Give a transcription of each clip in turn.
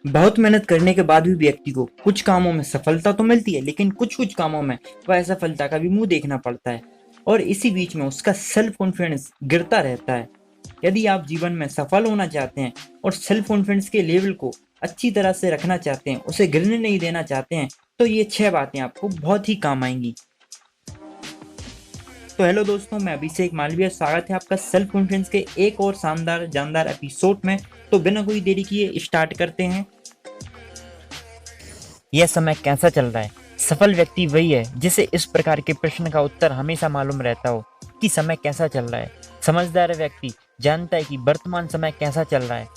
बहुत मेहनत करने के बाद भी व्यक्ति को कुछ कामों में सफलता तो मिलती है, लेकिन कुछ कुछ कामों में वह असफलता का भी मुंह देखना पड़ता है और इसी बीच में उसका सेल्फ कॉन्फिडेंस गिरता रहता है। यदि आप जीवन में सफल होना चाहते हैं और सेल्फ कॉन्फिडेंस के लेवल को अच्छी तरह से रखना चाहते हैं, उसे गिरने नहीं देना चाहते हैं, तो ये 6 बातें आपको बहुत ही काम आएंगी। तो हेलो दोस्तों, मैं अभिषेक मालवीय, स्वागत है आपका सेल्फ कॉन्फिडेंस के एक और शानदार जानदार एपिसोड में। तो बिना कोई देरी किए स्टार्ट करते हैं। यह समय कैसा चल रहा है? सफल व्यक्ति वही है जिसे इस प्रकार के प्रश्न का उत्तर हमेशा मालूम रहता हो कि समय कैसा चल रहा है। समझदार व्यक्ति जानता है कि वर्तमान समय कैसा चल रहा है,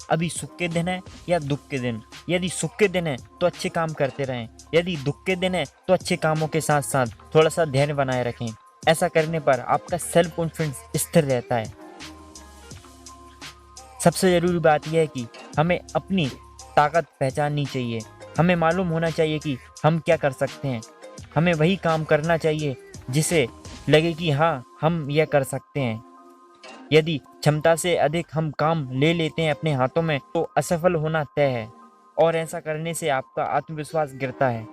अभी सुख के दिन है या दुख के दिन। यदि सुख के दिन है तो अच्छे काम करते रहें, यदि दुख के दिन है तो अच्छे कामों के साथ साथ थोड़ा सा धैर्य बनाए रखें। ऐसा करने पर आपका सेल्फ कॉन्फिडेंस स्थिर रहता है। सबसे जरूरी बात यह है कि हमें अपनी ताकत पहचाननी चाहिए। हमें मालूम होना चाहिए कि हम क्या कर सकते हैं। हमें वही काम करना चाहिए जिसे लगे कि हाँ, हम यह कर सकते हैं। यदि क्षमता से अधिक हम काम ले लेते हैं अपने हाथों में तो असफल होना तय है और ऐसा करने से आपका आत्मविश्वास गिरता है।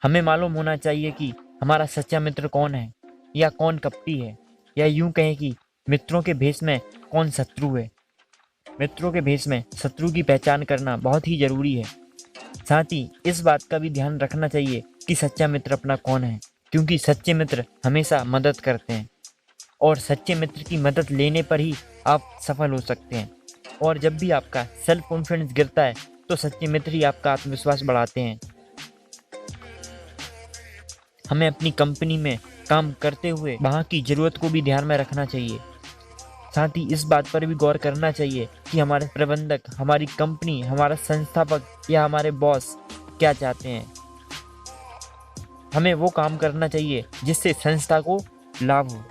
हमें मालूम होना चाहिए कि हमारा सच्चा मित्र कौन है या कौन कपटी है, या यूं कहें कि मित्रों के भेष में कौन शत्रु है। मित्रों के भेष में शत्रु की पहचान करना बहुत ही जरूरी है। साथ ही इस बात का भी ध्यान रखना चाहिए कि सच्चा मित्र अपना कौन है, क्योंकि सच्चे मित्र हमेशा मदद करते हैं और सच्चे मित्र की मदद लेने पर ही आप सफल हो सकते हैं। और जब भी आपका सेल्फ कॉन्फिडेंस गिरता है तो सच्चे मित्र ही आपका आत्मविश्वास बढ़ाते हैं। हमें अपनी कंपनी में काम करते हुए वहाँ की ज़रूरत को भी ध्यान में रखना चाहिए। साथ ही इस बात पर भी गौर करना चाहिए कि हमारे प्रबंधक, हमारी कंपनी, हमारा संस्थापक या हमारे बॉस क्या चाहते हैं। हमें वो काम करना चाहिए जिससे संस्था को लाभ हो।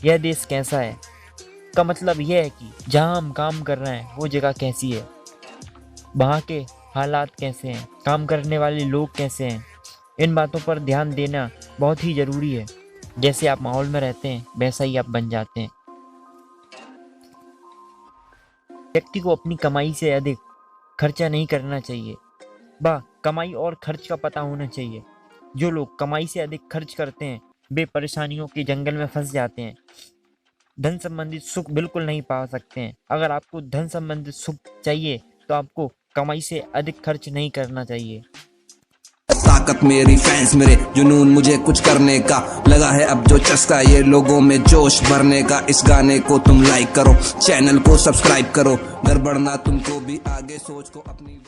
यह देश कैसा है का मतलब यह है कि जहाँ हम काम कर रहे हैं वो जगह कैसी है, वहाँ के हालात कैसे हैं, काम करने वाले लोग कैसे हैं। इन बातों पर ध्यान देना बहुत ही ज़रूरी है। जैसे आप माहौल में रहते हैं वैसा ही आप बन जाते हैं। व्यक्ति को अपनी कमाई से अधिक खर्चा नहीं करना चाहिए, वह कमाई और खर्च का पता होना चाहिए। जो लोग कमाई से अधिक खर्च करते हैं वे परेशानियों के जंगल में फंस जाते हैं। धन संबंधित सुख बिल्कुल नहीं पा सकते हैं। अगर आपको धन संबंधित सुख चाहिए तो आपको कमाई से अधिक खर्च नहीं करना चाहिए। ताकत मेरी फैंस मेरे, जुनून मुझे कुछ करने का लगा है अब जो चस्का, ये लोगों में जोश भरने का। इस गाने को तुम लाइक करो, चैनल को सब्सक्राइब करो, गड़बड़ ना तुमको भी आगे सोच को अपनी